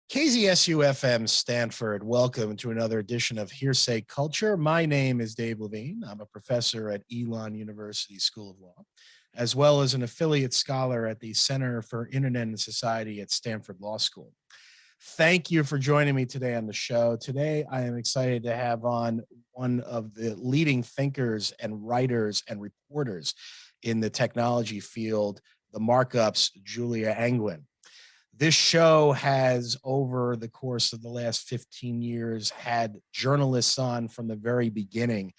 KZSU-FM Stanford, welcome to another edition of Hearsay Culture. My name is Dave Levine. I'm a professor at Elon University School of Law, as well as an affiliate scholar at the Center for Internet and Society at Stanford Law School. Thank you for joining me today on the show. Today, I am excited to have on one of the leading thinkers and writers and reporters in the technology field, the markups, Julia Angwin. This show has, over the course of the last 15 years, had journalists on from the very beginning.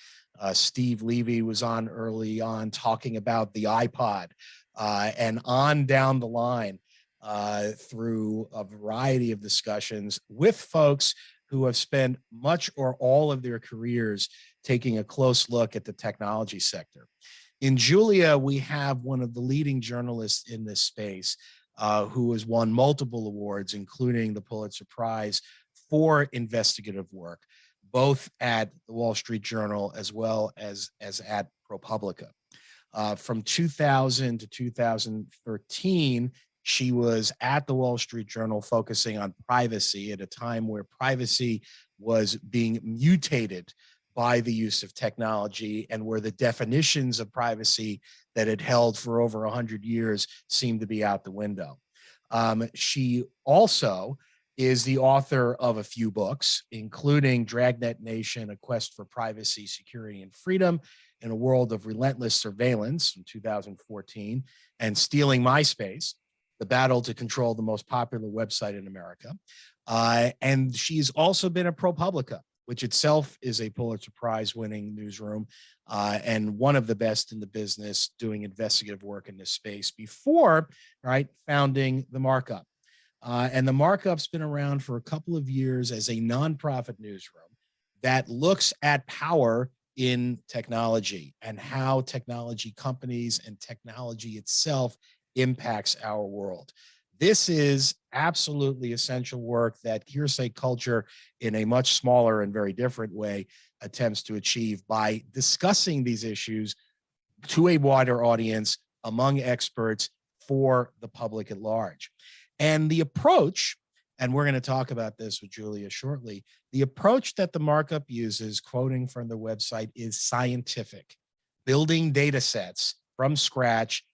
Steve Levy was on early on talking about the iPod, and on down the line through a variety of discussions with folks who have spent much or all of their careers taking a close look at the technology sector. In Julia, we have one of the leading journalists in this space, who has won multiple awards, including the Pulitzer Prize for investigative work, both at the Wall Street Journal as well as at ProPublica. From 2000 to 2013, she was at the Wall Street Journal focusing on privacy at a time where privacy was being mutated by the use of technology, and where the definitions of privacy that had held for over 100 years seemed to be out the window. She also is the author of a few books, including Dragnet Nation, A Quest for Privacy, Security, and Freedom in a World of Relentless Surveillance in 2014, and Stealing My Space, The Battle to Control the Most Popular Website in America. And she's also been at ProPublica, which itself is a Pulitzer Prize winning newsroom, and one of the best in the business doing investigative work in this space before, founding the Markup. And the Markup's been around for a couple of years as a nonprofit newsroom that looks at power in technology and how technology companies and technology itself impacts our world. This is absolutely essential work that Hearsay Culture, in a much smaller and very different way, attempts to achieve by discussing these issues to a wider audience, among experts, for the public at large. And the approach, and we're going to talk about this with Julia shortly, the approach that the Markup uses, quoting from the website, is scientific, building data sets from scratch,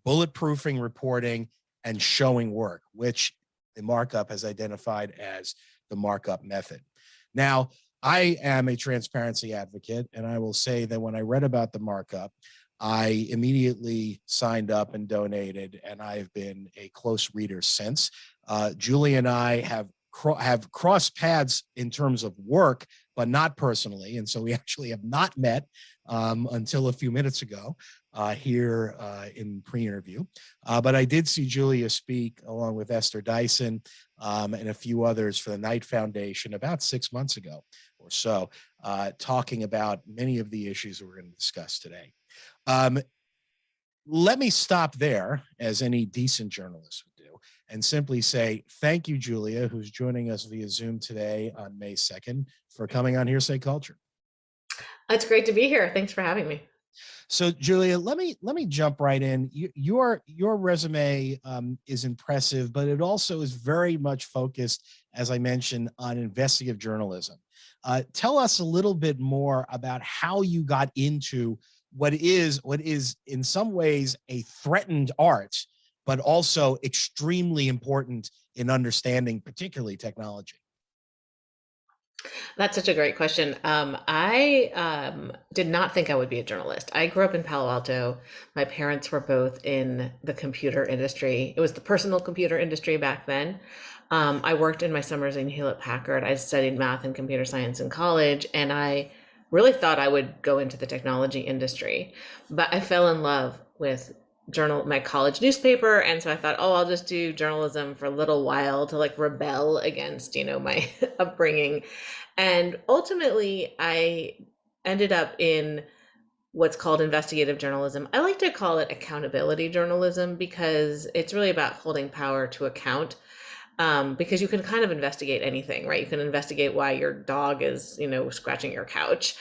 bulletproofing reporting, and showing work, which the Markup has identified as the Markup method. Now, I am a transparency advocate, and I will say that when I read about the Markup, I immediately signed up and donated, and I've been a close reader since. Julie and I have crossed paths in terms of work, but not personally, and so we actually have not met until a few minutes ago here in pre-interview. But I did see Julia speak along with Esther Dyson and a few others for the Knight Foundation about 6 months ago or so, talking about many of the issues that we're going to discuss today. Let me stop there, as any decent journalist would do, and simply say thank you, Julia, who's joining us via Zoom today on May 2nd, for coming on Hearsay Culture. It's great to be here. Thanks for having me. So, Julia, let me jump right in. Your resume is impressive, but it also is very much focused, as I mentioned, on investigative journalism. Tell us a little bit more about how you got into what is in some ways a threatened art, but also extremely important in understanding particularly technology. That's such a great question. I did not think I would be a journalist. I grew up in Palo Alto. My parents were both in the computer industry. It was the personal computer industry back then. I worked in my summers in Hewlett Packard. I studied math and computer science in college, and I really thought I would go into the technology industry. But I fell in love with my college newspaper, and so I thought, I'll just do journalism for a little while to rebel against my upbringing. And ultimately I ended up in what's called investigative journalism. I like to call it accountability journalism, because it's really about holding power to account, because you can kind of investigate anything, right? You can investigate why your dog is scratching your couch.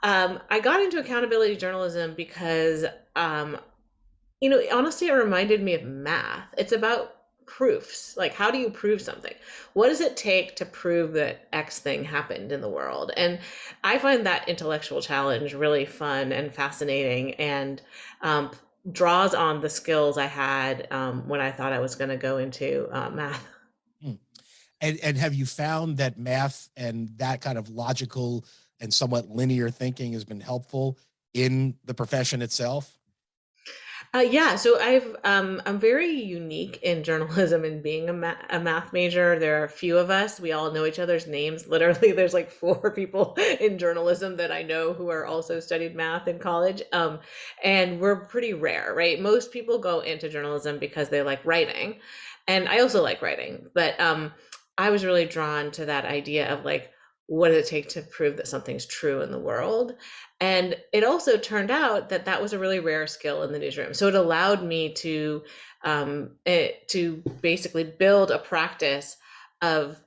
I got into accountability journalism because, honestly, it reminded me of math. It's about proofs. Like, how do you prove something? What does it take to prove that X thing happened in the world? And I find that intellectual challenge really fun and fascinating, and um, draws on the skills I had when I thought I was going to go into math. Hmm. And have you found that math and that kind of logical and somewhat linear thinking has been helpful in the profession itself? Yeah, so I'm very unique in journalism and being a math major. There are a few of us. We all know each other's names. Literally, there's like four people in journalism that I know who are also studied math in college. And we're pretty rare, right? Most people go into journalism because they like writing, and I also like writing. But I was really drawn to that idea of like, what does it take to prove that something's true in the world? And it also turned out that that was a really rare skill in the newsroom. So it allowed me to basically build a practice of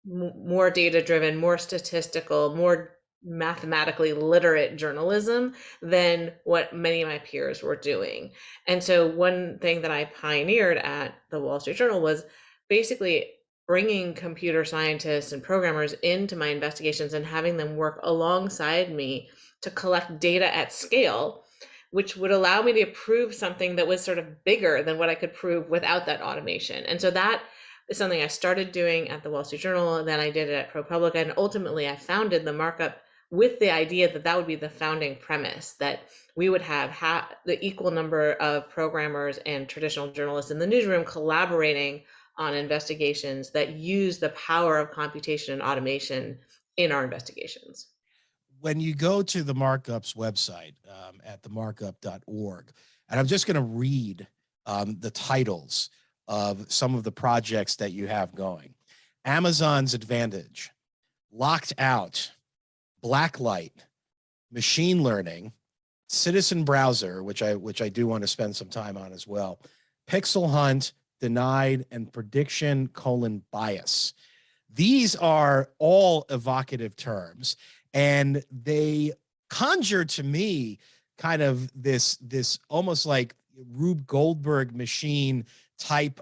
more data driven, more statistical, more mathematically literate journalism than what many of my peers were doing. And so one thing that I pioneered at the Wall Street Journal was basically bringing computer scientists and programmers into my investigations and having them work alongside me to collect data at scale, which would allow me to prove something that was sort of bigger than what I could prove without that automation. And so that is something I started doing at the Wall Street Journal, and then I did it at ProPublica, and ultimately I founded the markup with the idea that that would be the founding premise, that we would have the equal number of programmers and traditional journalists in the newsroom collaborating on investigations that use the power of computation and automation in our investigations. When you go to the markup's website at themarkup.org, and I'm just going to read the titles of some of the projects that you have going: Amazon's Advantage, Locked Out, Blacklight, Machine Learning, Citizen Browser, which I do want to spend some time on as well, Pixel Hunt, Denied, and Prediction: Bias. These are all evocative terms, and they conjure to me kind of this almost like Rube Goldberg machine type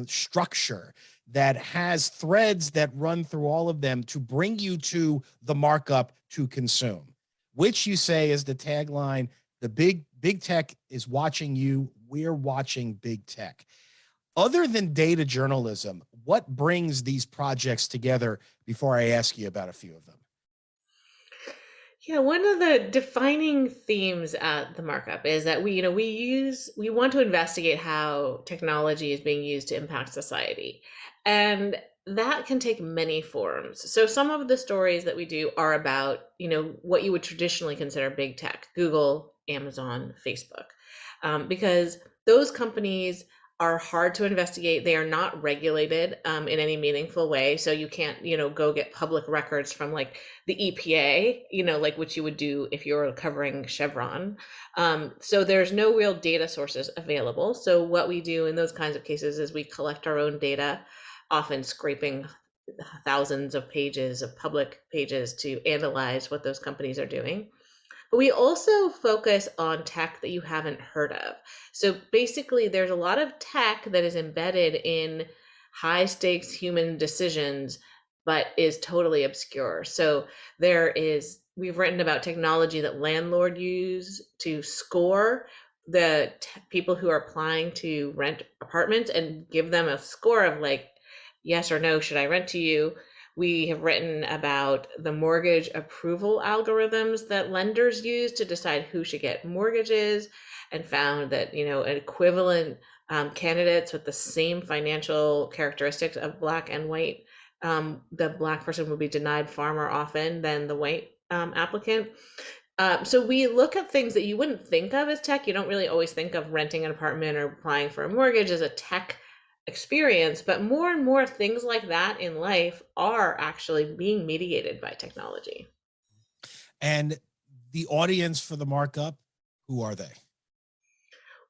structure that has threads that run through all of them to bring you to the markup to consume, which you say is the tagline: the big tech is watching you, we're watching big tech. Other than data journalism, what brings these projects together, before I ask you about a few of them? Yeah, one of the defining themes at the markup is that we want to investigate how technology is being used to impact society. And that can take many forms. So some of the stories that we do are about, what you would traditionally consider big tech: Google, Amazon, Facebook, because those companies are hard to investigate. They are not regulated in any meaningful way. So you can't, go get public records from like the EPA, like what you would do if you're covering Chevron. So there's no real data sources available. So what we do in those kinds of cases is we collect our own data, often scraping thousands of pages of public pages to analyze what those companies are doing. But we also focus on tech that you haven't heard of. So basically, there's a lot of tech that is embedded in high stakes human decisions, but is totally obscure. So we've written about technology that landlords use to score the people who are applying to rent apartments and give them a score of like, yes or no, should I rent to you? We have written about the mortgage approval algorithms that lenders use to decide who should get mortgages, and found that, equivalent candidates with the same financial characteristics of Black and white, the Black person will be denied far more often than the white applicant. So we look at things that you wouldn't think of as tech. You don't really always think of renting an apartment or applying for a mortgage as a tech experience, but more and more things like that in life are actually being mediated by technology. And the audience for the markup, who are they?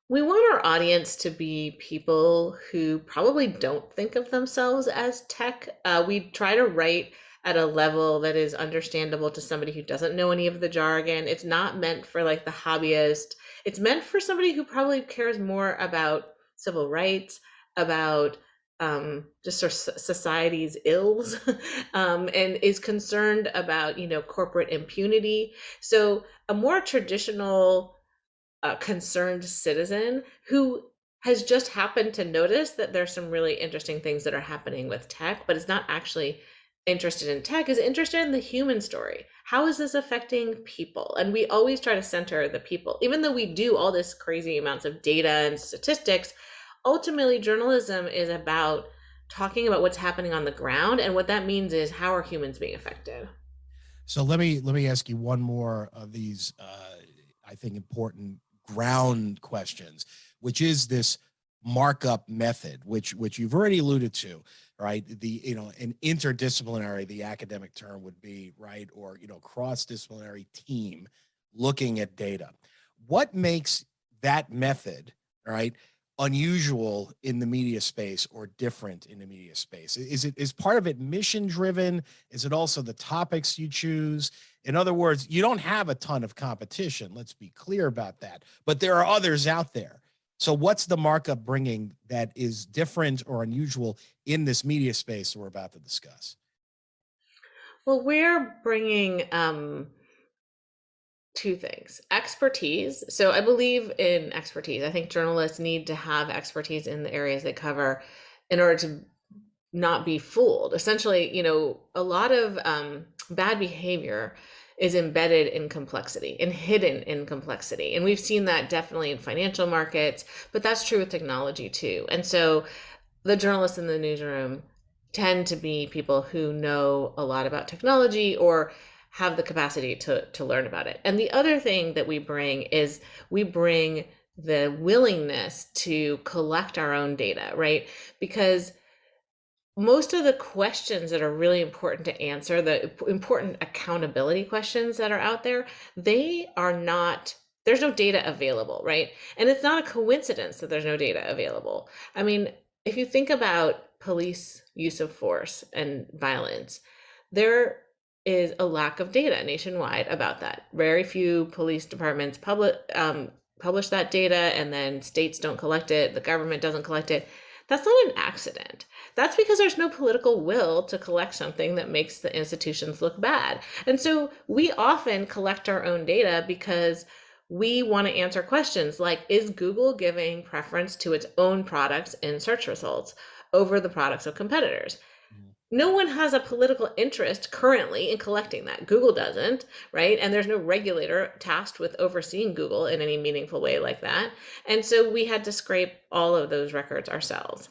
We want our audience to be people who probably don't think of themselves as tech. We try to write at a level that is understandable to somebody who doesn't know any of the jargon. It's not meant for like the hobbyist. It's meant for somebody who probably cares more about civil rights, about just sort of society's ills, and is concerned about, corporate impunity. So a more traditional, concerned citizen who has just happened to notice that there's some really interesting things that are happening with tech, but is not actually interested in tech, is interested in the human story. How is this affecting people? And we always try to center the people. Even though we do all this crazy amounts of data and statistics, ultimately journalism is about talking about what's happening on the ground. And what that means is, how are humans being affected? So let me ask you one more of these, I think, important ground questions, which is this markup method, which you've already alluded to, right? An interdisciplinary, the academic term would be, right, or cross-disciplinary team looking at data. What makes that method, right, unusual in the media space or different in the media space? Is part of it mission driven? Is it also the topics you choose? In other words, you don't have a ton of competition. Let's be clear about that. But there are others out there. So what's the markup bringing that is different or unusual in this media space we're about to discuss? Well, we're bringing two things: expertise. So I believe in expertise. I think journalists need to have expertise in the areas they cover in order to not be fooled. Essentially, a lot of bad behavior is embedded in complexity and hidden in complexity. And we've seen that definitely in financial markets, but that's true with technology too. And so the journalists in the newsroom tend to be people who know a lot about technology or have the capacity to learn about it. And the other thing that we bring is we bring the willingness to collect our own data, right? Because most of the questions that are really important to answer, the important accountability questions that are out there, they are not, there's no data available, right? And it's not a coincidence that there's no data available. I mean, if you think about police use of force and violence, there is a lack of data nationwide about that. Very few police departments publish that data, and then states don't collect it, the government doesn't collect it. That's not an accident. That's because there's no political will to collect something that makes the institutions look bad. And so we often collect our own data because we want to answer questions like, is Google giving preference to its own products in search results over the products of competitors? No one has a political interest currently in collecting that. Google doesn't, right? And there's no regulator tasked with overseeing Google in any meaningful way like that. And so we had to scrape all of those records ourselves.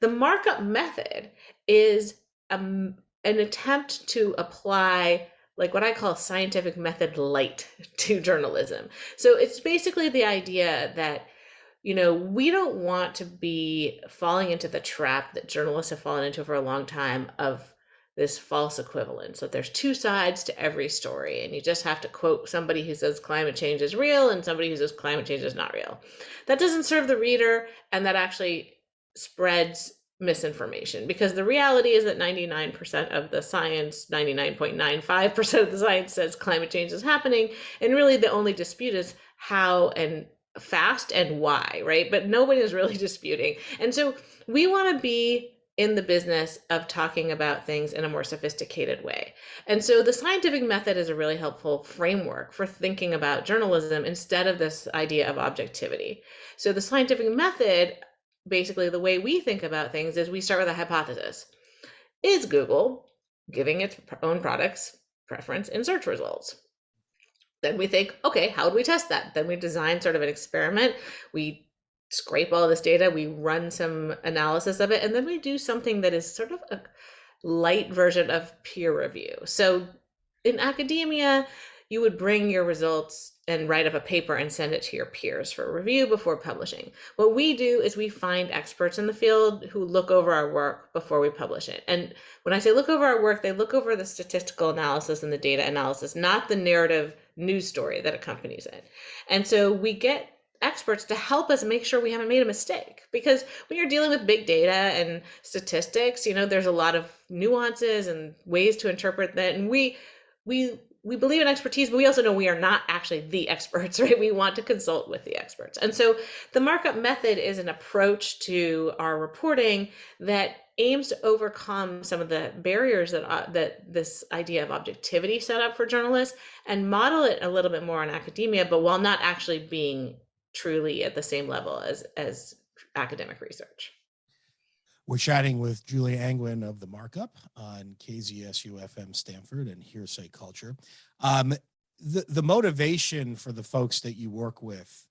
The markup method is an attempt to apply, like, what I call scientific method light to journalism. So it's basically the idea that we don't want to be falling into the trap that journalists have fallen into for a long time of this false equivalence, that there's two sides to every story, and you just have to quote somebody who says climate change is real and somebody who says climate change is not real. That doesn't serve the reader, and that actually spreads misinformation, because the reality is that 99% of the science, 99.95% of the science says climate change is happening, and really the only dispute is how and fast and why, right? But nobody is really disputing. And so we want to be in the business of talking about things in a more sophisticated way. And so the scientific method is a really helpful framework for thinking about journalism instead of this idea of objectivity. So the scientific method, basically the way we think about things, is we start with a hypothesis. Is Google giving its own products preference in search results? Then we think, okay, how do we test that? Then we design sort of an experiment. We scrape all this data, we run some analysis of it, and then we do something that is sort of a light version of peer review. So in academia, you would bring your results and write up a paper and send it to your peers for review before publishing. What we do is we find experts in the field who look over our work before we publish it. And when I say look over our work, they look over the statistical analysis and the data analysis, not the narrative news story that accompanies it. And so we get experts to help us make sure we haven't made a mistake, because when you're dealing with big data and statistics, there's a lot of nuances and ways to interpret that, and we we believe in expertise, but we also know we are not actually the experts, right? We want to consult with the experts. And so the markup method is an approach to our reporting that aims to overcome some of the barriers that this idea of objectivity set up for journalists and model it a little bit more on academia, but while not actually being truly at the same level as academic research. We're chatting with Julia Angwin of The Markup on KZSU-FM Stanford and Hearsay Culture. The motivation for the folks that you work with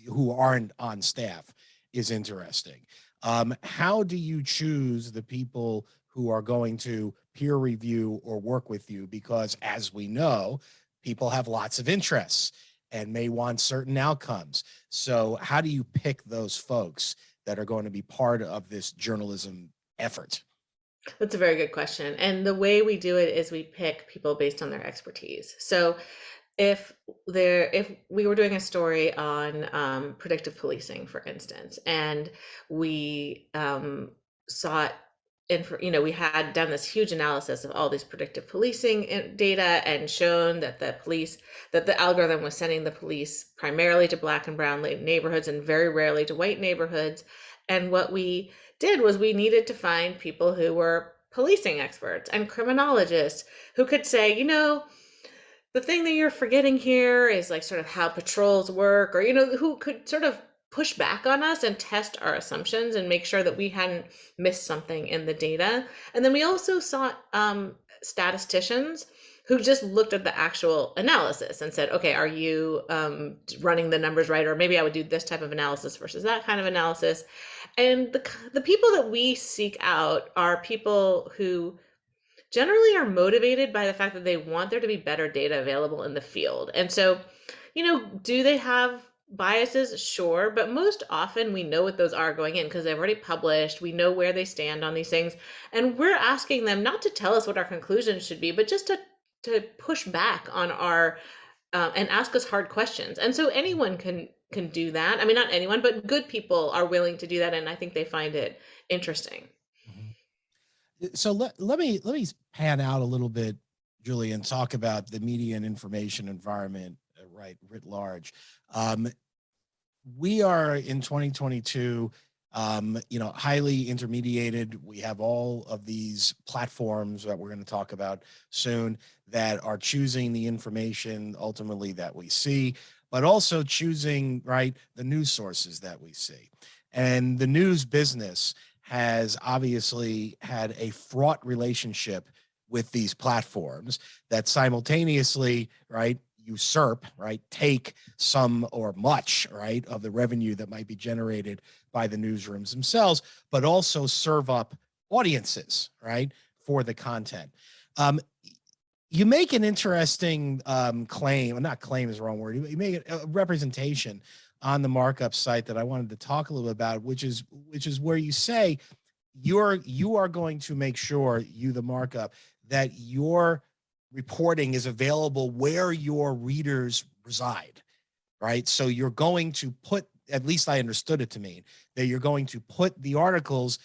who aren't on staff is interesting. How do you choose the people who are going to peer review or work with you? Because as we know, people have lots of interests and may want certain outcomes. So how do you pick those folks that are going to be part of this journalism effort? That's a very good question. And the way we do it is we pick people based on their expertise. So if we were doing a story on predictive policing, for instance, and we sought we had done this huge analysis of all these predictive policing data and shown that the algorithm was sending the police primarily to Black and brown neighborhoods and very rarely to white neighborhoods. And what we did was we needed to find people who were policing experts and criminologists who could say, the thing that you're forgetting here is like sort of how patrols work, or, who could sort of push back on us and test our assumptions and make sure that we hadn't missed something in the data. And then we also sought statisticians who just looked at the actual analysis and said, okay, are you running the numbers right? Or maybe I would do this type of analysis versus that kind of analysis. And the people that we seek out are people who generally are motivated by the fact that they want there to be better data available in the field. And so, do they have biases? Sure. But most often we know what those are going in because they've already published. We know where they stand on these things. And we're asking them not to tell us what our conclusions should be, but just to push back on our and ask us hard questions. And so anyone can do that. I mean, not anyone, but good people are willing to do that. And I think they find it interesting. So let me pan out a little bit, Julie, and talk about the media and information environment, right, writ large. We are in 2022, highly intermediated. We have all of these platforms that we're going to talk about soon that are choosing the information ultimately that we see, but also choosing, right, the news sources that we see. And the news business has obviously had a fraught relationship with these platforms that simultaneously, right, usurp, right, take some or much, right, of the revenue that might be generated by the newsrooms themselves, but also serve up audiences, right, for the content. You make an interesting claim, not claim is the wrong word, you make a representation on the Markup site that I wanted to talk a little about, which is where you say you are going to make sure, the Markup, that your reporting is available where your readers reside, right? So you're going to put, at least I understood it to mean, that you're going to put the articles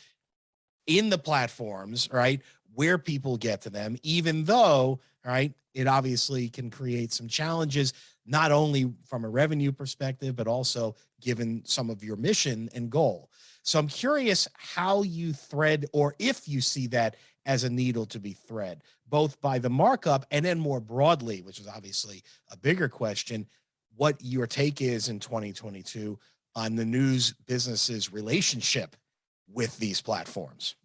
in the platforms, right, where people get to them, even though, right, it obviously can create some challenges, not only from a revenue perspective, but also given some of your mission and goal. So I'm curious how you thread, or if you see that as a needle to be thread, both by the Markup and then more broadly, which is obviously a bigger question, what your take is in 2022 on the news business's relationship with these platforms.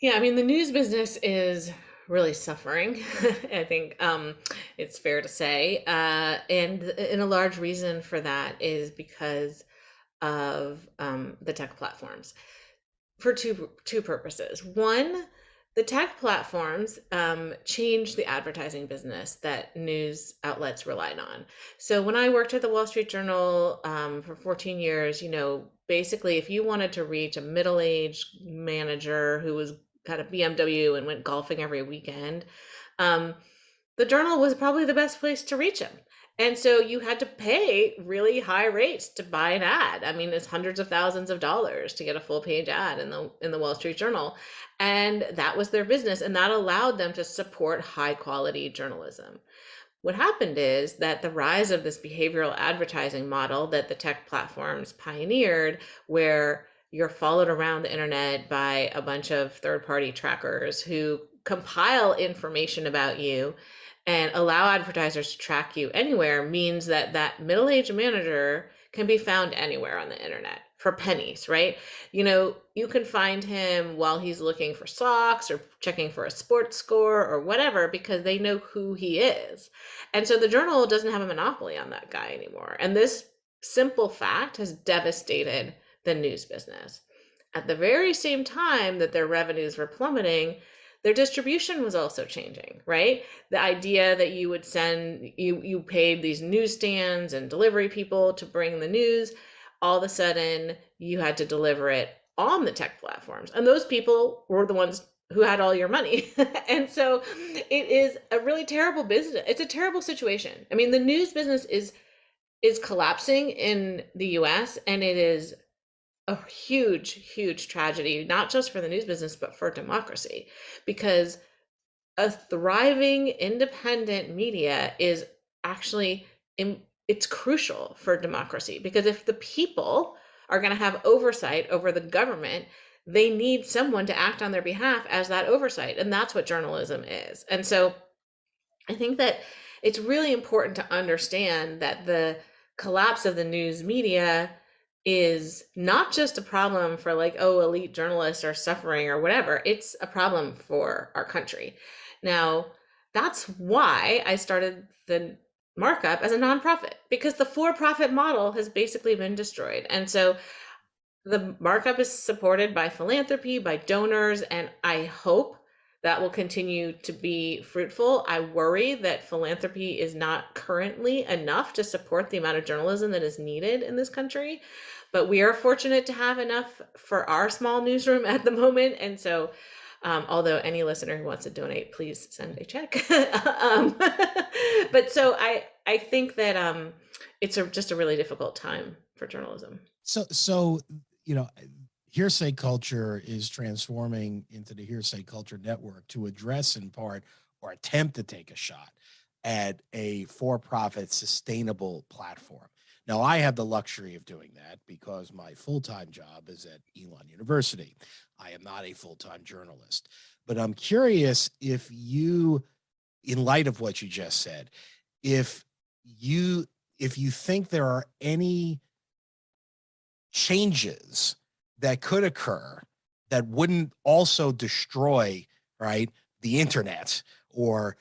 Yeah, I mean, the news business is really suffering. I think it's fair to say. And a large reason for that is because of the tech platforms for two purposes. One, the tech platforms changed the advertising business that news outlets relied on. So when I worked at the Wall Street Journal for 14 years, basically if you wanted to reach a middle-aged manager who was got a BMW and went golfing every weekend, the Journal was probably the best place to reach him. And so you had to pay really high rates to buy an ad. I mean, it's hundreds of thousands of dollars to get a full page ad in the Wall Street Journal. And that was their business, and that allowed them to support high quality journalism. What happened is that the rise of this behavioral advertising model that the tech platforms pioneered, where you're followed around the internet by a bunch of third-party trackers who compile information about you and allow advertisers to track you anywhere, means that that middle-aged manager can be found anywhere on the internet for pennies, right? You can find him while he's looking for socks or checking for a sports score or whatever, because they know who he is. And so the Journal doesn't have a monopoly on that guy anymore. And this simple fact has devastated the news business. At the very same time that their revenues were plummeting, their distribution was also changing, right? The idea that you would you paid these newsstands and delivery people to bring the news, all of a sudden you had to deliver it on the tech platforms. And those people were the ones who had all your money. And so it is a really terrible business. It's a terrible situation. I mean, the news business is collapsing in the US, and it is a huge, huge tragedy, not just for the news business, but for democracy, because a thriving independent media is actually, it's crucial for democracy, because if the people are going to have oversight over the government, they need someone to act on their behalf as that oversight. And that's what journalism is. And so I think that it's really important to understand that the collapse of the news media is not just a problem for, like, oh, elite journalists are suffering or whatever. It's a problem for our country. Now, that's why I started the Markup as a nonprofit, because the for-profit model has basically been destroyed. And so the Markup is supported by philanthropy, by donors, and I hope that will continue to be fruitful. I worry that philanthropy is not currently enough to support the amount of journalism that is needed in this country, but we are fortunate to have enough for our small newsroom at the moment. And so although any listener who wants to donate, please send a check. But so I think that it's just a really difficult time for journalism. So Hearsay Culture is transforming into the Hearsay Culture Network to address, in part, or attempt to take a shot at a for-profit sustainable platform. Now, I have the luxury of doing that because my full-time job is at Elon University. I am not a full-time journalist, but I'm curious if you, in light of what you just said, if you think there are any changes that could occur that wouldn't also destroy, right, the internet, or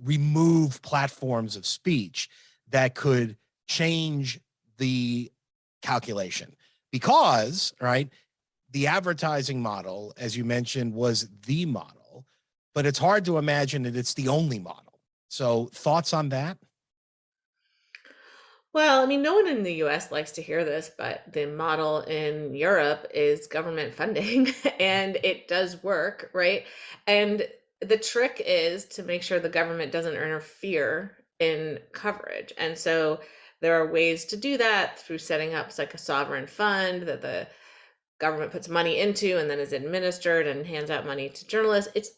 remove platforms of speech that could change the calculation. Because, right, the advertising model, as you mentioned, was the model, but it's hard to imagine that it's the only model. So thoughts on that? Well, I mean, no one in the US likes to hear this, but the model in Europe is government funding, and it does work, right? And the trick is to make sure the government doesn't interfere in coverage. And so there are ways to do that through setting up like a sovereign fund that the government puts money into and then is administered and hands out money to journalists.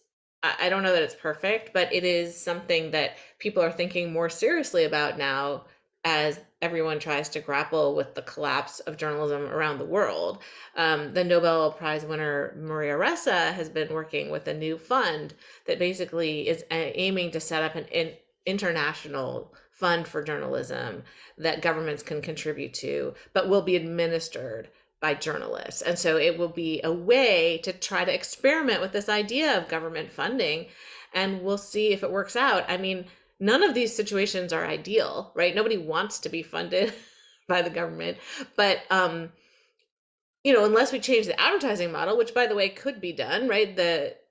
I don't know that it's perfect, but it is something that people are thinking more seriously about now, as everyone tries to grapple with the collapse of journalism around the world. The Nobel Prize winner Maria Ressa has been working with a new fund that basically is aiming to set up an international fund for journalism that governments can contribute to, but will be administered by journalists. And so it will be a way to try to experiment with this idea of government funding, and we'll see if it works out. I mean, none of these situations are ideal, right? Nobody wants to be funded by the government, but unless we change the advertising model, which, by the way, could be done, right?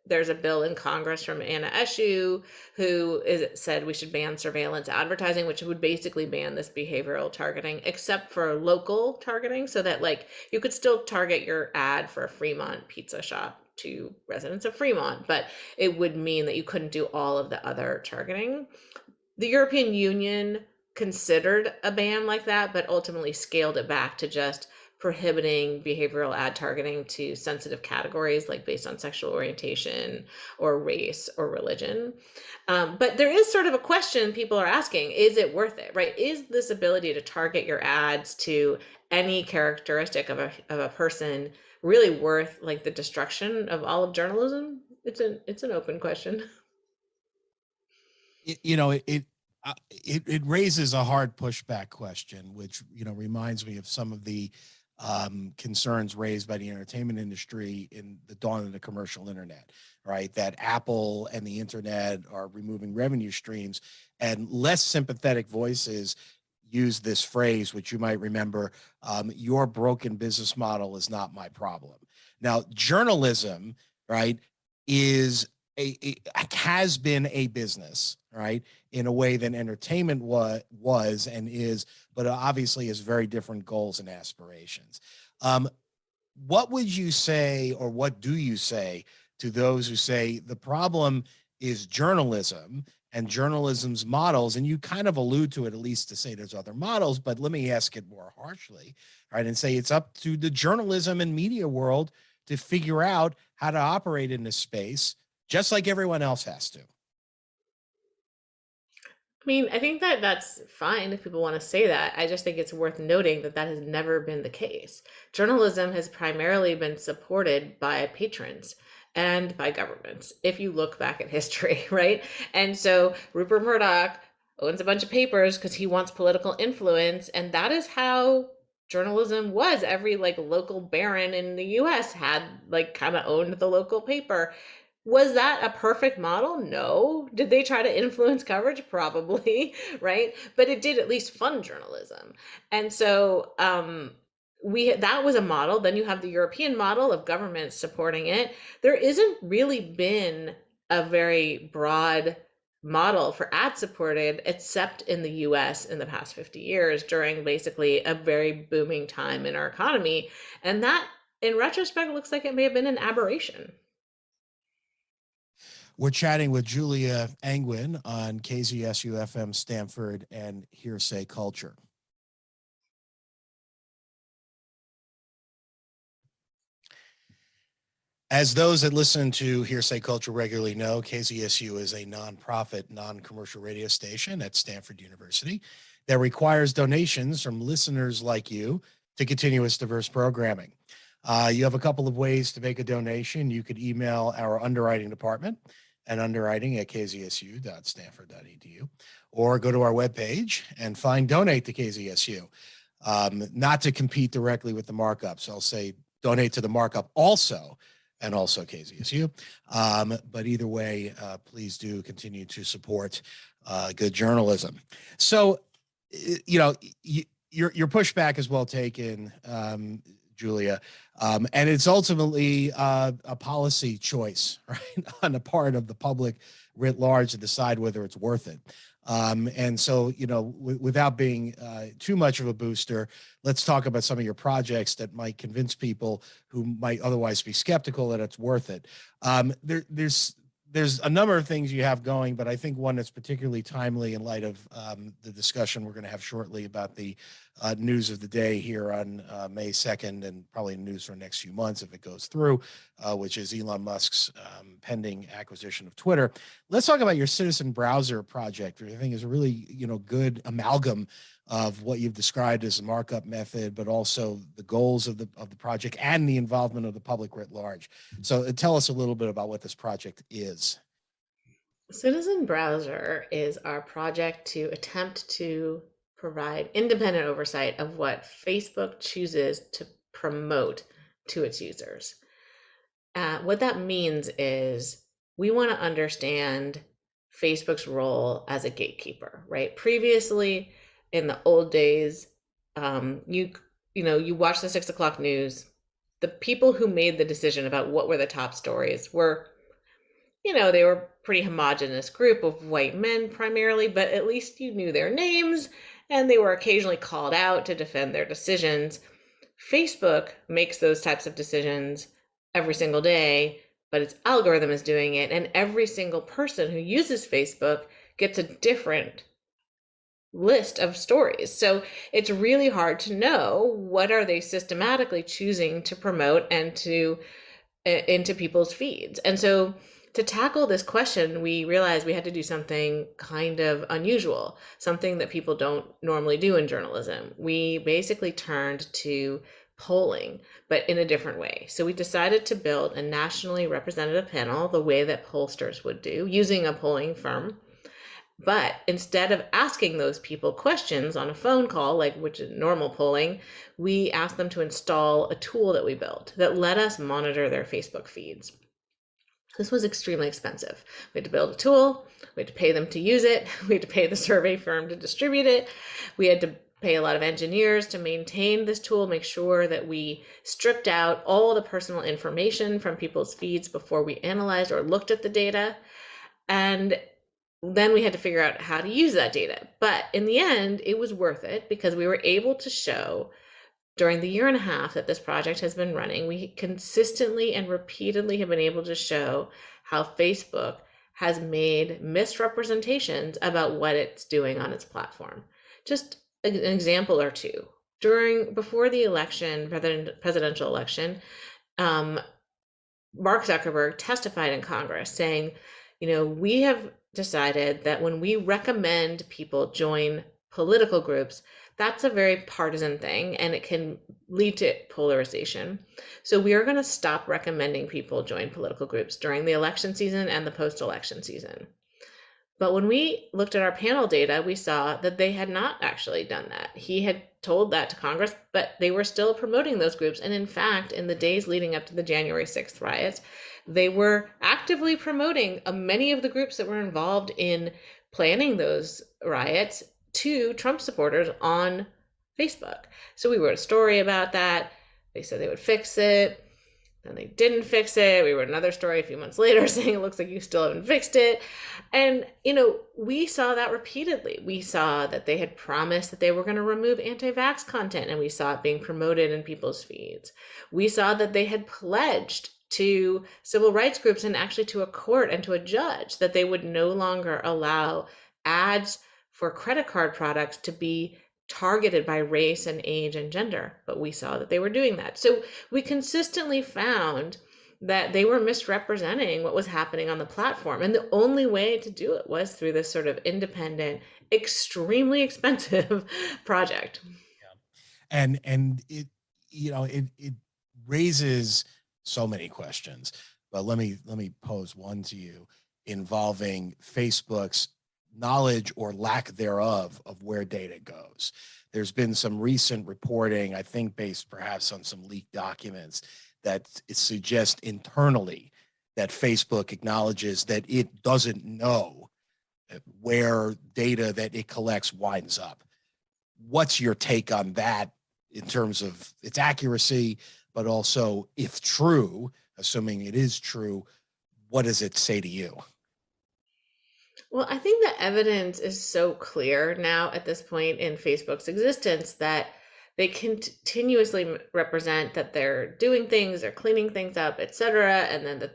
There's a bill in Congress from Anna Eshoo who said we should ban surveillance advertising, which would basically ban this behavioral targeting, except for local targeting, so that, like, you could still target your ad for a Fremont pizza shop to residents of Fremont, but it would mean that you couldn't do all of the other targeting. The European Union considered a ban like that, but ultimately scaled it back to just prohibiting behavioral ad targeting to sensitive categories like based on sexual orientation or race or religion. But there is sort of a question people are asking, is it worth it, right? Is this ability to target your ads to any characteristic of a person really worth like the destruction of all of journalism? It's an open question. It raises a hard pushback question, which reminds me of some of the concerns raised by the entertainment industry in the dawn of the commercial internet, right? That Apple and the internet are removing revenue streams, and less sympathetic voices use this phrase, which you might remember: "Your broken business model is not my problem." Now, journalism, right, is has been a business, right, in a way that entertainment was and is, but obviously has very different goals and aspirations. What would you say, or what do you say to those who say the problem is journalism and journalism's models? And you kind of allude to it, at least to say there's other models, but let me ask it more harshly, right, and say it's up to the journalism and media world to figure out how to operate in this space, just like everyone else has to. I mean, I think that that's fine if people want to say that. I just think it's worth noting that that has never been the case. Journalism has primarily been supported by patrons and by governments, if you look back at history, right? And so Rupert Murdoch owns a bunch of papers because he wants political influence, and that is how journalism was. Every like local baron in the US had like kind of owned the local paper. Was that a perfect model? No. Did they try to influence coverage? Probably, right? But it did at least fund journalism. And so we that was a model. Then you have the European model of governments supporting it. There isn't really been a very broad model for ad supported except in the US in the past 50 years during basically a very booming time in our economy. And that in retrospect looks like it may have been an aberration. We're chatting with Julia Angwin on KZSU-FM Stanford and Hearsay Culture. As those that listen to Hearsay Culture regularly know, KZSU is a nonprofit, non-commercial radio station at Stanford University that requires donations from listeners like you to continue its diverse programming. You have a couple of ways to make a donation. You could email our underwriting department at underwriting@kzsu.stanford.edu, or go to our webpage and find donate to KZSU. Not to compete directly with the markup. So I'll say donate to the markup also, and also KZSU. But either way, please do continue to support good journalism. So, your pushback is well taken, Julia. And it's ultimately a policy choice, right, on the part of the public writ large to decide whether it's worth it. And so, without being too much of a booster, let's talk about some of your projects that might convince people who might otherwise be skeptical that it's worth it. There's a number of things you have going, but I think one that's particularly timely in light of the discussion we're going to have shortly about the news of the day here on May 2nd, and probably news for the next few months if it goes through, which is Elon Musk's pending acquisition of Twitter. Let's talk about your citizen browser project, which I think is a really good amalgam of what you've described as a markup method, but also the goals of the project and the involvement of the public writ large. So tell us a little bit about what this project is. Citizen Browser is our project to attempt to provide independent oversight of what Facebook chooses to promote to its users. What that means is we want to understand Facebook's role as a gatekeeper, right? Previously, in the old days, you watch the 6 o'clock news. The people who made the decision about what were the top stories were, they were a pretty homogenous group of white men primarily, but at least you knew their names, and they were occasionally called out to defend their decisions. Facebook makes those types of decisions every single day, but its algorithm is doing it, and every single person who uses Facebook gets a different list of stories. So it's really hard to know what are they systematically choosing to promote and to into people's feeds. And so to tackle this question, we realized we had to do something kind of unusual, something that people don't normally do in journalism. We basically turned to polling, but in a different way. So we decided to build a nationally representative panel the way that pollsters would do, using a polling firm. But instead of asking those people questions on a phone call, like which is normal polling, we asked them to install a tool that we built that let us monitor their Facebook feeds. This was extremely expensive. We had to build a tool, we had to pay them to use it, we had to pay the survey firm to distribute it, we had to pay a lot of engineers to maintain this tool, make sure that we stripped out all the personal information from people's feeds before we analyzed or looked at the data. And then we had to figure out how to use that data. But in the end, it was worth it because we were able to show during the year and a half that this project has been running, we consistently and repeatedly have been able to show how Facebook has made misrepresentations about what it's doing on its platform. Just an example or two. Before the election, presidential election, Mark Zuckerberg testified in Congress saying, we have decided that when we recommend people join political groups, that's a very partisan thing and it can lead to polarization. So we are going to stop recommending people join political groups during the election season and the post-election season. But when we looked at our panel data, we saw that they had not actually done that. He had told that to Congress, but they were still promoting those groups. And in fact, in the days leading up to the January 6th riots, they were actively promoting many of the groups that were involved in planning those riots to Trump supporters on Facebook. So we wrote a story about that. They said they would fix it. Then they didn't fix it. We wrote another story a few months later saying it looks like you still haven't fixed it. And, we saw that repeatedly. We saw that they had promised that they were going to remove anti-vax content, and we saw it being promoted in people's feeds. We saw that they had pledged to civil rights groups and actually to a court and to a judge that they would no longer allow ads for credit card products to be targeted by race and age and gender. But we saw that they were doing that. So we consistently found that they were misrepresenting what was happening on the platform. And the only way to do it was through this sort of independent, extremely expensive project. Yeah. And it, it raises so many questions, but let me pose one to you involving Facebook's knowledge or lack thereof of where data goes. There's been some recent reporting, I think based perhaps on some leaked documents, that it suggests internally that Facebook acknowledges that it doesn't know where data that it collects winds up. What's your take on that in terms of its accuracy, but also if true, assuming it is true, what does it say to you? Well, I think the evidence is so clear now at this point in Facebook's existence that they continuously represent that they're doing things, they're cleaning things up, et cetera, and then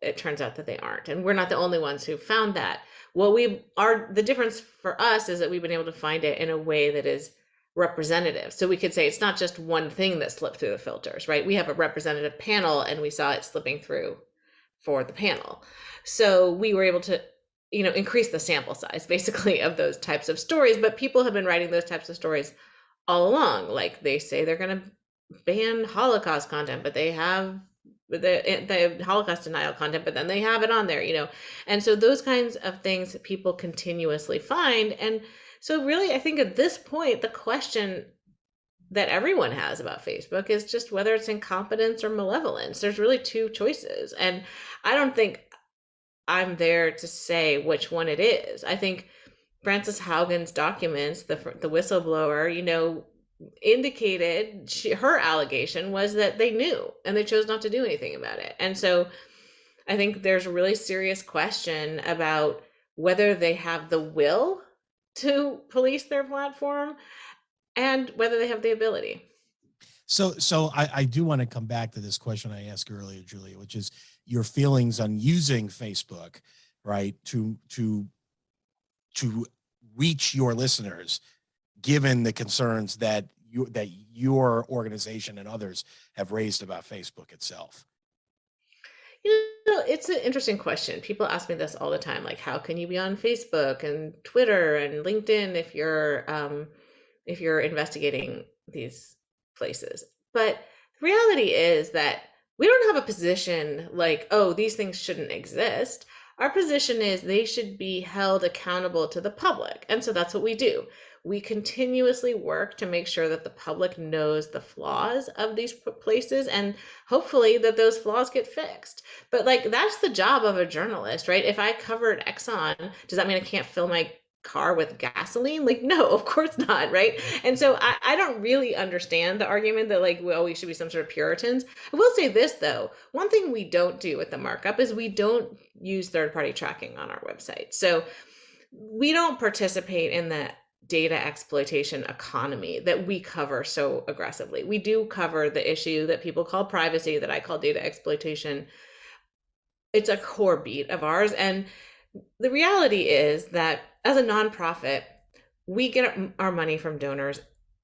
it turns out that they aren't. And we're not the only ones who found that. The difference for us is that we've been able to find it in a way that is representative. So we could say it's not just one thing that slipped through the filters, right? We have a representative panel and we saw it slipping through for the panel. So we were able to increase the sample size basically of those types of stories, but people have been writing those types of stories all along. Like they say they're going to ban Holocaust content, but they have the Holocaust denial content, but then they have it on there, and so those kinds of things that people continuously find. And so really, I think at this point, the question that everyone has about Facebook is just whether it's incompetence or malevolence. There's really two choices. And I don't think I'm there to say which one it is. I think Frances Haugen's documents, the whistleblower, indicated her allegation was that they knew and they chose not to do anything about it. And so I think there's a really serious question about whether they have the will to police their platform and whether they have the ability. So I do want to come back to this question I asked earlier, Julia, which is your feelings on using Facebook, right, to reach your listeners, given the concerns that your organization and others have raised about Facebook itself? It's an interesting question. People ask me this all the time, like, how can you be on Facebook and Twitter and LinkedIn if you're investigating these places? But the reality is that we don't have a position like, oh, these things shouldn't exist. Our position is they should be held accountable to the public. And so that's what we do. We continuously work to make sure that the public knows the flaws of these places, and hopefully that those flaws get fixed. But like, that's the job of a journalist, right? If I covered Exxon, does that mean I can't fill my car with gasoline? Like, no, of course not, right? And so I don't really understand the argument that like, well, we should be some sort of Puritans. I will say this though, one thing we don't do with the markup is we don't use third-party tracking on our website. So we don't participate in the data exploitation economy that we cover so aggressively. We do cover the issue that people call privacy, that I call data exploitation. It's a core beat of ours. And the reality is that as a nonprofit, we get our money from donors.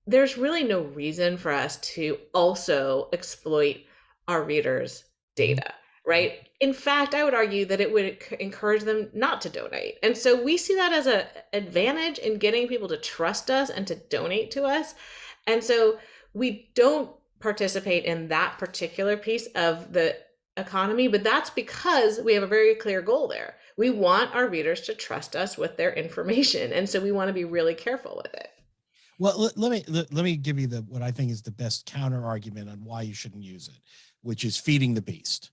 There's really no reason for us to also exploit our readers' data, right? In fact, I would argue that it would encourage them not to donate. And so we see that as an advantage in getting people to trust us and to donate to us. And so we don't participate in that particular piece of the economy, but that's because we have a very clear goal there. We want our readers to trust us with their information. And so we want to be really careful with it. Well, let me give you what I think is the best counter argument on why you shouldn't use it, which is feeding the beast.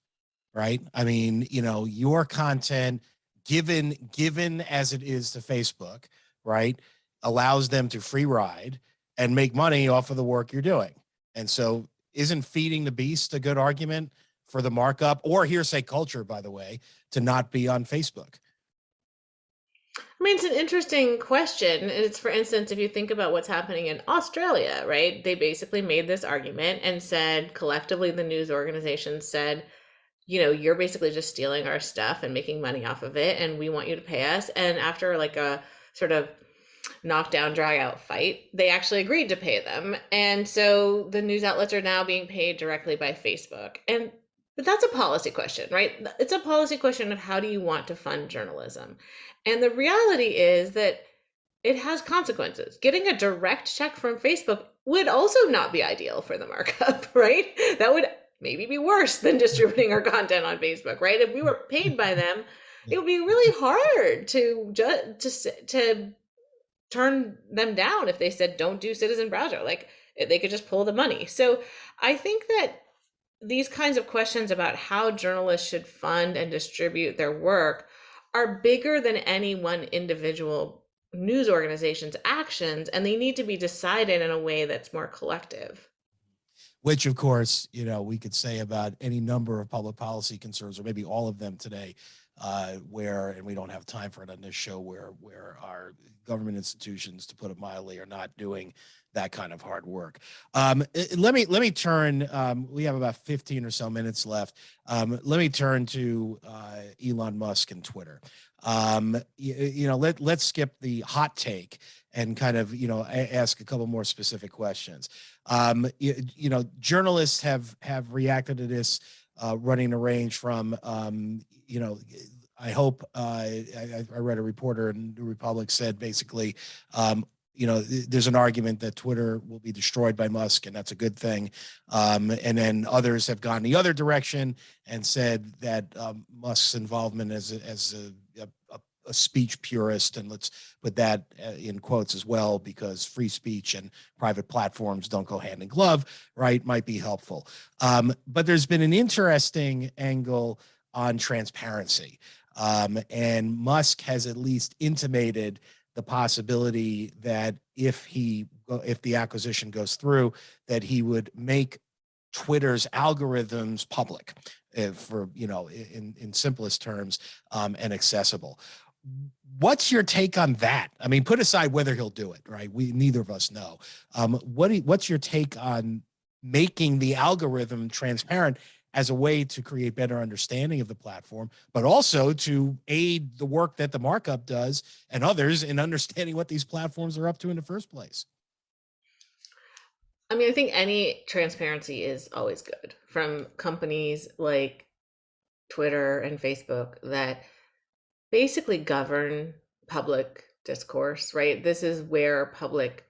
Right? I mean, your content, given as it is to Facebook, right, allows them to free ride and make money off of the work you're doing. And so isn't feeding the beast a good argument for the markup, or Hearsay Culture, by the way, to not be on Facebook? I mean, it's an interesting question. It's, for instance, if you think about what's happening in Australia, right? They basically made this argument and said, collectively, the news organizations said, you're basically just stealing our stuff and making money off of it, and we want you to pay us. And after like a sort of knockdown, drag out fight, they actually agreed to pay them. And so the news outlets are now being paid directly by Facebook. But that's a policy question, right? It's a policy question of how do you want to fund journalism? And the reality is that it has consequences. Getting a direct check from Facebook would also not be ideal for the markup, right? That would maybe be worse than distributing our content on Facebook, right? If we were paid by them, it would be really hard to turn them down if they said, don't do citizen browser. Like, they could just pull the money. So I think that these kinds of questions about how journalists should fund and distribute their work are bigger than any one individual news organization's actions, and they need to be decided in a way that's more collective. Which, of course, we could say about any number of public policy concerns, or maybe all of them today, and we don't have time for it on this show, where our government institutions, to put it mildly, are not doing that kind of hard work. Let me turn. We have about 15 or so minutes left. Let me turn to Elon Musk and Twitter. Let's skip the hot take and kind of ask a couple more specific questions. Journalists have reacted to this, running a range from I hope I read a reporter in New Republic said basically there's an argument that Twitter will be destroyed by Musk, and that's a good thing. And then others have gone the other direction and said that Musk's involvement as a speech purist, and let's put that in quotes as well, because free speech and private platforms don't go hand in glove, right, might be helpful. But there's been an interesting angle on transparency. And Musk has at least intimated the possibility that if the acquisition goes through, that he would make Twitter's algorithms public, in simplest terms, and accessible. What's your take on that? I mean, put aside whether he'll do it, right? Neither of us know. What's your take on making the algorithm transparent as a way to create better understanding of the platform, but also to aid the work that the markup does and others in understanding what these platforms are up to in the first place? I mean, I think any transparency is always good from companies like Twitter and Facebook that basically govern public discourse, right? This is where public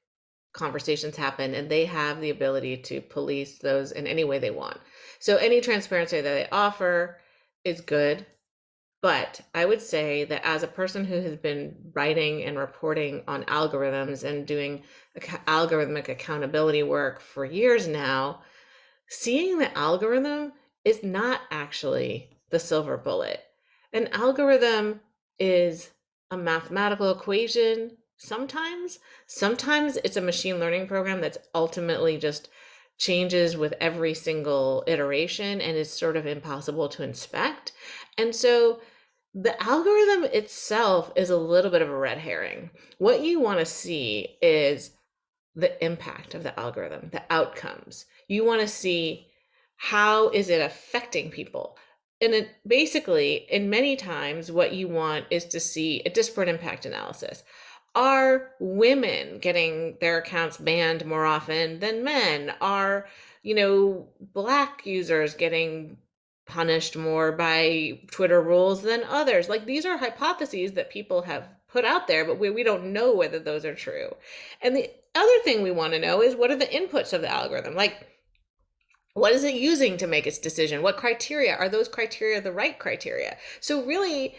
conversations happen, and they have the ability to police those in any way they want. So any transparency that they offer is good. But I would say that as a person who has been writing and reporting on algorithms and doing algorithmic accountability work for years now, seeing the algorithm is not actually the silver bullet. An algorithm is a mathematical equation sometimes. Sometimes it's a machine learning program that's ultimately just changes with every single iteration and is sort of impossible to inspect. And so the algorithm itself is a little bit of a red herring. What you want to see is the impact of the algorithm, the outcomes. You want to see how is it affecting people. And it basically, in many times, what you want is to see a disparate impact analysis. Are women getting their accounts banned more often than men? Are, Black users getting punished more by Twitter rules than others? Like, these are hypotheses that people have put out there, but we don't know whether those are true. And the other thing we want to know is, what are the inputs of the algorithm? Like, what is it using to make its decision? What criteria? Are those criteria the right criteria? So really,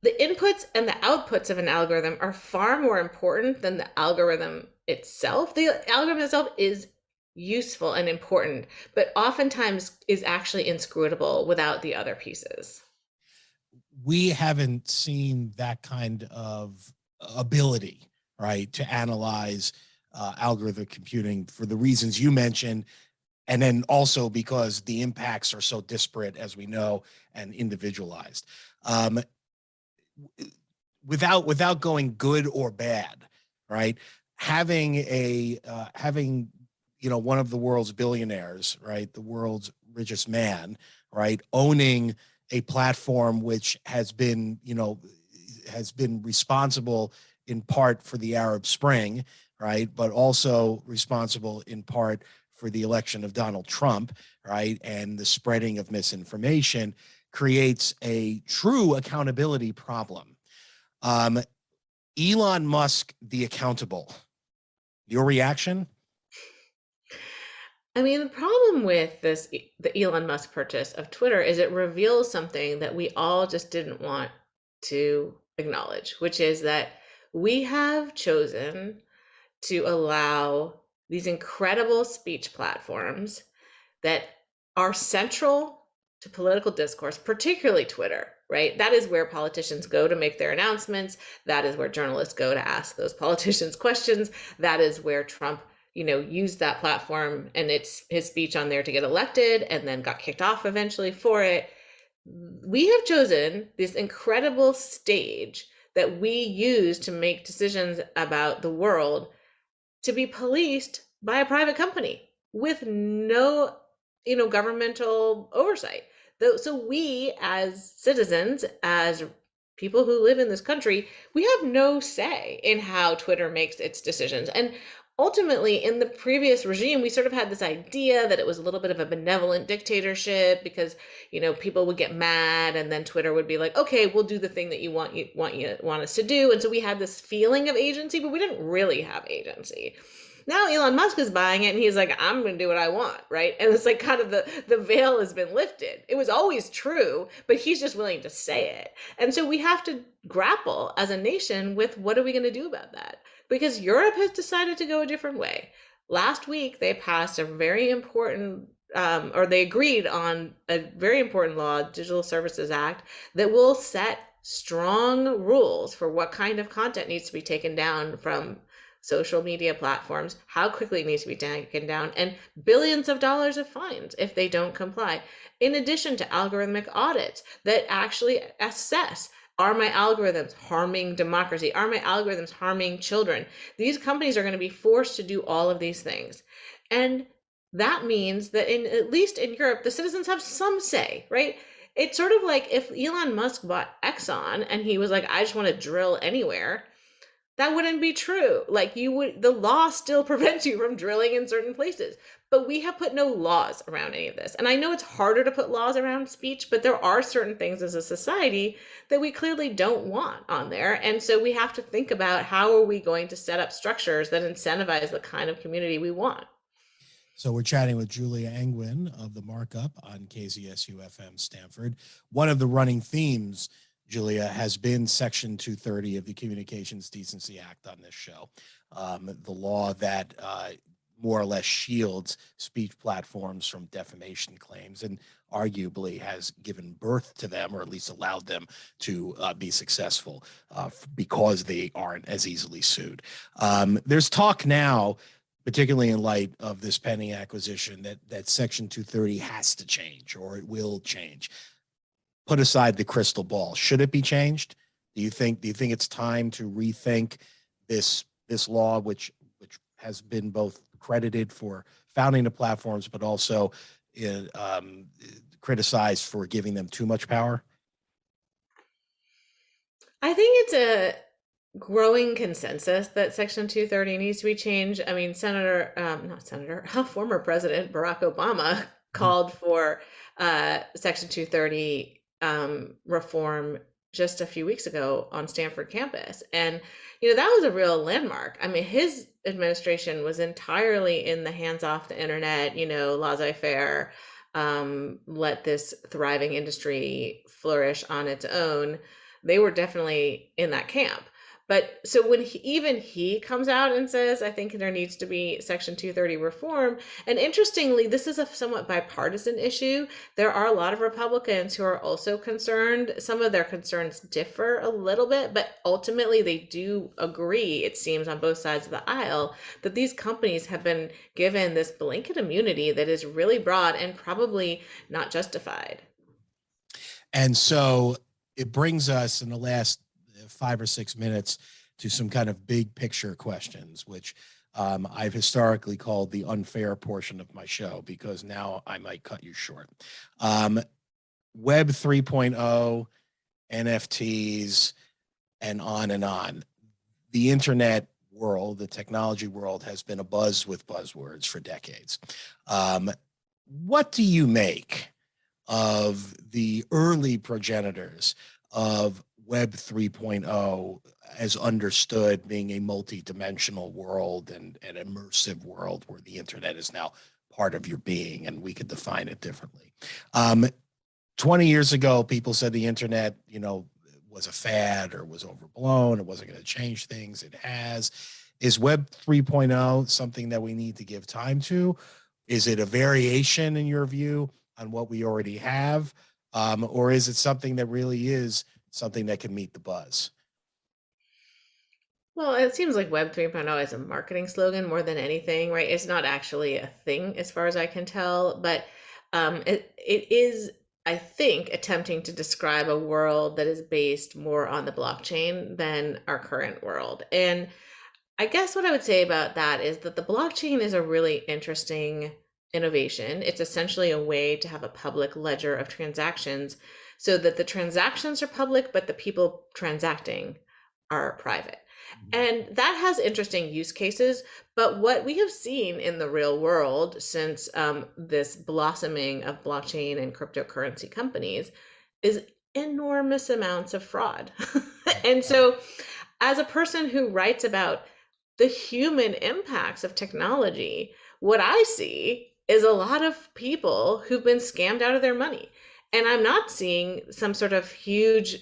the inputs and the outputs of an algorithm are far more important than the algorithm itself. The algorithm itself is useful and important, but oftentimes is actually inscrutable without the other pieces. We haven't seen that kind of ability, right, to analyze algorithmic computing for the reasons you mentioned, and then also because the impacts are so disparate, as we know, and individualized. Um, without going good or bad, right? Having one of the world's billionaires, right, the world's richest man, right, owning a platform which has been responsible in part for the Arab Spring, right, but also responsible in part for the election of Donald Trump, right, and the spreading of misinformation, creates a true accountability problem. Elon Musk, the accountable. Your reaction? I mean, the problem with the Elon Musk purchase of Twitter is it reveals something that we all just didn't want to acknowledge, which is that we have chosen to allow these incredible speech platforms that are central to political discourse, particularly Twitter, right? That is where politicians go to make their announcements. That is where journalists go to ask those politicians questions. That is where Trump, used that platform and it's his speech on there to get elected and then got kicked off eventually for it. We have chosen this incredible stage that we use to make decisions about the world to be policed by a private company with no, governmental oversight. So we, as citizens, as people who live in this country, we have no say in how Twitter makes its decisions. And ultimately, in the previous regime, we sort of had this idea that it was a little bit of a benevolent dictatorship because, people would get mad and then Twitter would be like, okay, we'll do the thing that you want us to do. And so we had this feeling of agency, but we didn't really have agency. Now Elon Musk is buying it and he's like, I'm going to do what I want, right? And it's like kind of the veil has been lifted. It was always true, but he's just willing to say it. And so we have to grapple as a nation with, what are we going to do about that? Because Europe has decided to go a different way. Last week, they passed a very important, or they agreed on a very important law, Digital Services Act, that will set strong rules for what kind of content needs to be taken down from social media platforms, how quickly it needs to be taken down, and billions of dollars of fines if they don't comply. In addition to algorithmic audits that actually assess, are my algorithms harming democracy? Are my algorithms harming children? These companies are going to be forced to do all of these things. And that means that at least in Europe, the citizens have some say, right? It's sort of like if Elon Musk bought Exxon and he was like, I just want to drill anywhere, that wouldn't be true. Like the law still prevents you from drilling in certain places. But we have put no laws around any of this. And I know it's harder to put laws around speech, but there are certain things as a society that we clearly don't want on there. And so we have to think about how are we going to set up structures that incentivize the kind of community we want. So we're chatting with Julia Angwin of The Markup on KZSU-FM Stanford. One of the running themes, Julia, has been Section 230 of the Communications Decency Act on this show, the law that more or less shields speech platforms from defamation claims and arguably has given birth to them, or at least allowed them to be successful because they aren't as easily sued. There's talk now, particularly in light of this pending acquisition, that Section 230 has to change, or it will change. Put aside the crystal ball. Should it be changed? Do you think it's time to rethink this law, which has been both credited for founding the platforms, but also criticized for giving them too much power? I think it's a growing consensus that Section 230 needs to be changed. I mean, former President Barack Obama called for Section 230 reform just a few weeks ago on Stanford campus. And, that was a real landmark. I mean, his administration was entirely in the hands off the internet, laissez-faire, let this thriving industry flourish on its own. They were definitely in that camp. But so when he comes out and says, I think there needs to be Section 230 reform, and interestingly, this is a somewhat bipartisan issue. There are a lot of Republicans who are also concerned. Some of their concerns differ a little bit, but ultimately they do agree, it seems, on both sides of the aisle, that these companies have been given this blanket immunity that is really broad and probably not justified. And so it brings us in the last 5 or 6 minutes to some kind of big picture questions, which I've historically called the unfair portion of my show, because now I might cut you short. Web 3.0, NFTs, and on and on. The internet world, the technology world, has been abuzz with buzzwords for decades. What do you make of the early progenitors of Web 3.0 as understood being a multi-dimensional world and an immersive world where the internet is now part of your being, and we could define it differently? 20 years ago, people said the internet, was a fad or was overblown. It wasn't going to change things. It has. Is Web 3.0 something that we need to give time to? Is it a variation, in your view, on what we already have? Or is it something that really is something that can meet the buzz? Well, it seems like Web 3.0 is a marketing slogan more than anything, right? It's not actually a thing as far as I can tell, but it is, I think, attempting to describe a world that is based more on the blockchain than our current world. And I guess what I would say about that is that the blockchain is a really interesting innovation. It's essentially a way to have a public ledger of transactions so that the transactions are public, but the people transacting are private. And that has interesting use cases. But what we have seen in the real world since this blossoming of blockchain and cryptocurrency companies is enormous amounts of fraud. And so, as a person who writes about the human impacts of technology, what I see is a lot of people who've been scammed out of their money. And I'm not seeing some sort of huge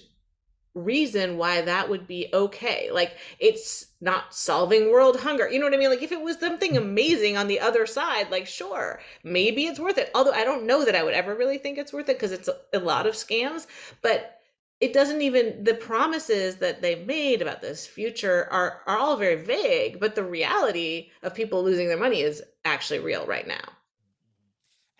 reason why that would be okay. Like, it's not solving world hunger. You know what I mean? Like, if it was something amazing on the other side, like, sure, maybe it's worth it. Although I don't know that I would ever really think it's worth it, because it's a lot of scams. But it doesn't even, the promises that they've made about this future are all very vague, but the reality of people losing their money is actually real right now.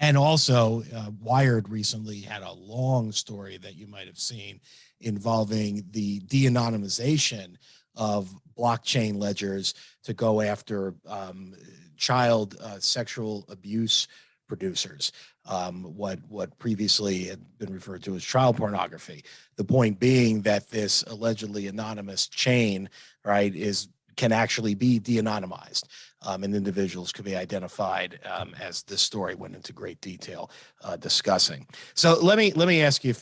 And also, Wired recently had a long story that you might have seen involving the de-anonymization of blockchain ledgers to go after child sexual abuse producers, what previously had been referred to as child pornography. The point being that this allegedly anonymous chain, right, can actually be de-anonymized, and individuals could be identified, as this story went into great detail discussing. So let me ask you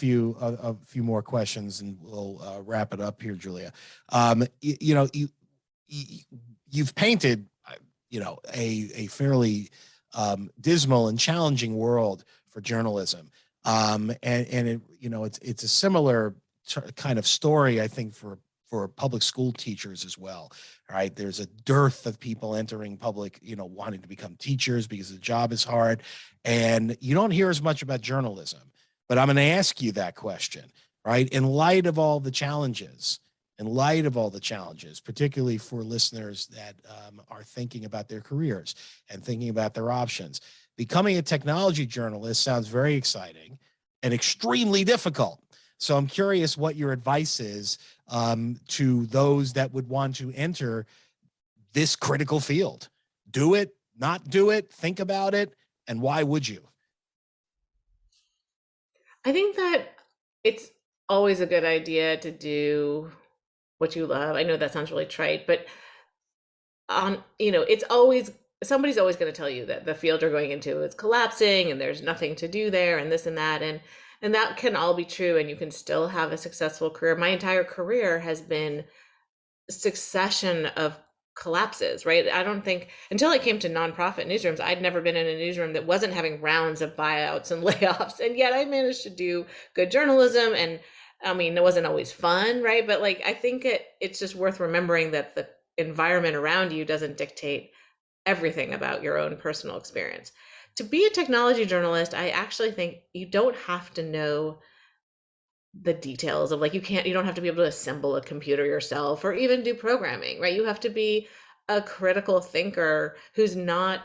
a few more questions, and we'll wrap it up here, Julia. You've painted, a fairly dismal and challenging world for journalism, it's a similar kind of story, I think, for public school teachers as well. Right, there's a dearth of people entering public, wanting to become teachers because the job is hard, and you don't hear as much about journalism. But I'm going to ask you that question, right? In light of all the challenges, particularly for listeners that are thinking about their careers and thinking about their options, becoming a technology journalist sounds very exciting and extremely difficult. So I'm curious what your advice is to those that would want to enter this critical field. Do it, not do it, think about it, and why would you? I think that it's always a good idea to do what you love. I know that sounds really trite, but it's always somebody's always going to tell you that the field you're going into is collapsing and there's nothing to do there and this and that, and that can all be true, and you can still have a successful career. My entire career has been a succession of collapses, right? I don't think until I came to nonprofit newsrooms, I'd never been in a newsroom that wasn't having rounds of buyouts and layoffs, and yet I managed to do good journalism. And I mean, it wasn't always fun, right? But like, I think it's just worth remembering that the environment around you doesn't dictate everything about your own personal experience. To be a technology journalist, I actually think you don't have to know the details of, like, you don't have to be able to assemble a computer yourself or even do programming, right? You have to be a critical thinker who's not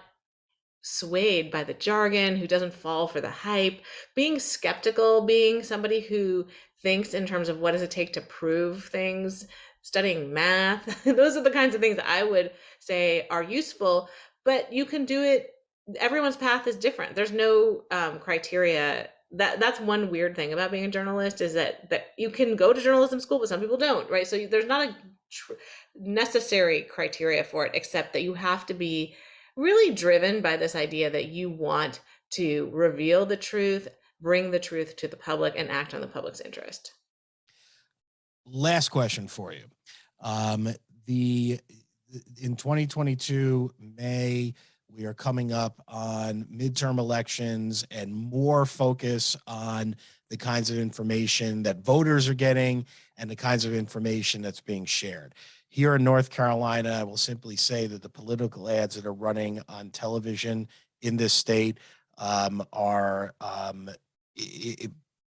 swayed by the jargon, who doesn't fall for the hype, being skeptical, being somebody who thinks in terms of what does it take to prove things, studying math. Those are the kinds of things that I would say are useful, but you can do it. Everyone's path is different. There's no criteria. That's one weird thing about being a journalist, is that you can go to journalism school, but some people don't, right? So there's not a necessary criteria for it, except that you have to be really driven by this idea that you want to reveal the truth, bring the truth to the public, and act on the public's interest. Last question for you. The in 2022 May, we are coming up on midterm elections and more focus on the kinds of information that voters are getting and the kinds of information that's being shared. Here in North Carolina, I will simply say that the political ads that are running on television in this state are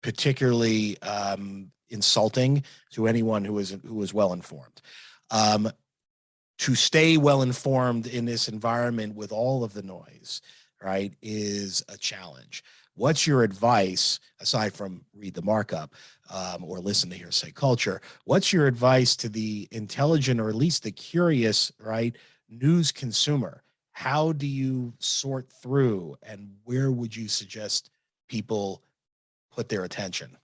particularly insulting to anyone who is well informed. To stay well informed in this environment with all of the noise, right, is a challenge. What's your advice, aside from read the markup or listen to Hearsay Culture? What's your advice to the intelligent, or at least the curious, right, news consumer? How do you sort through, and where would you suggest people put their attention?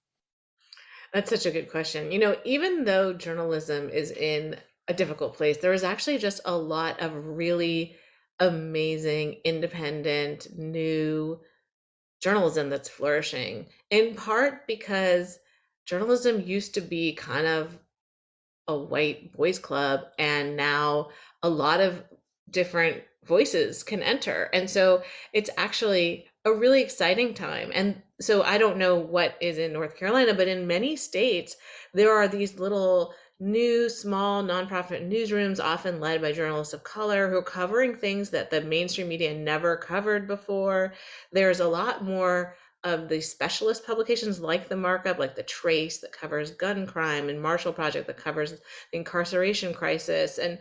That's such a good question. Even though journalism is in a difficult place, there is actually just a lot of really amazing, independent, new journalism that's flourishing, in part because journalism used to be kind of a white boys club, and now a lot of different voices can enter. And so it's actually a really exciting time. And so I don't know what is in North Carolina, but in many states, there are these little new, small nonprofit newsrooms, often led by journalists of color, who are covering things that the mainstream media never covered before. There's a lot more of the specialist publications, like the Markup, like the Trace, that covers gun crime, and Marshall Project, that covers the incarceration crisis. And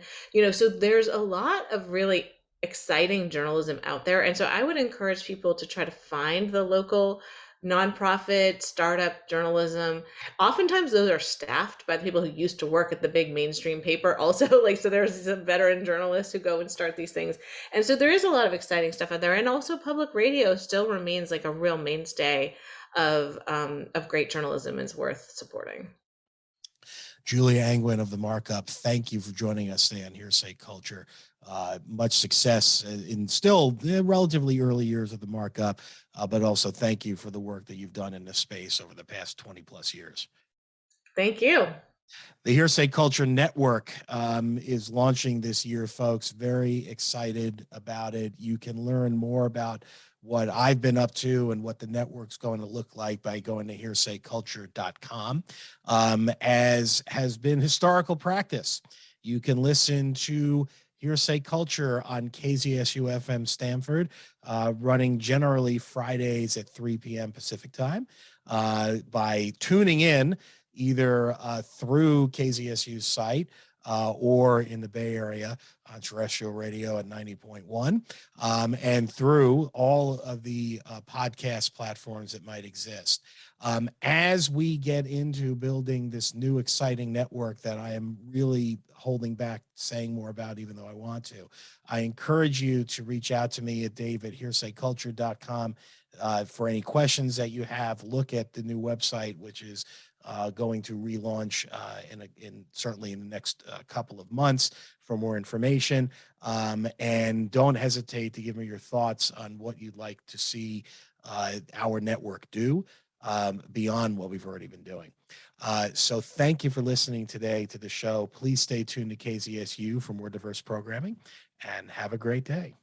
so there's a lot of really exciting journalism out there. And so I would encourage people to try to find the local nonprofit, startup journalism. Oftentimes those are staffed by the people who used to work at the big mainstream paper also. Like, so there's some veteran journalists who go and start these things. And so there is a lot of exciting stuff out there. And also public radio still remains like a real mainstay of great journalism, is worth supporting. Julia Angwin of the Markup, thank you for joining us today on Hearsay Culture. Much success in still the relatively early years of the Markup, but also thank you for the work that you've done in this space over the past 20 plus years. Thank you. The Hearsay Culture Network is launching this year, folks. Very excited about it. You can learn more about what I've been up to and what the network's going to look like by going to hearsayculture.com. As has been historical practice, you can listen to Hearsay Culture on KZSU-FM Stanford, running generally Fridays at 3 p.m. Pacific time, by tuning in either through KZSU's site or in the Bay Area on terrestrial radio at 90.1, and through all of the podcast platforms that might exist. As we get into building this new exciting network that I am really holding back saying more about, even though I want to, I encourage you to reach out to me at dave@hearsayculture.com for any questions that you have. Look at the new website, which is going to relaunch certainly in the next couple of months for more information. And don't hesitate to give me your thoughts on what you'd like to see our network do beyond what we've already been doing. So thank you for listening today to the show. Please stay tuned to KZSU for more diverse programming, and have a great day.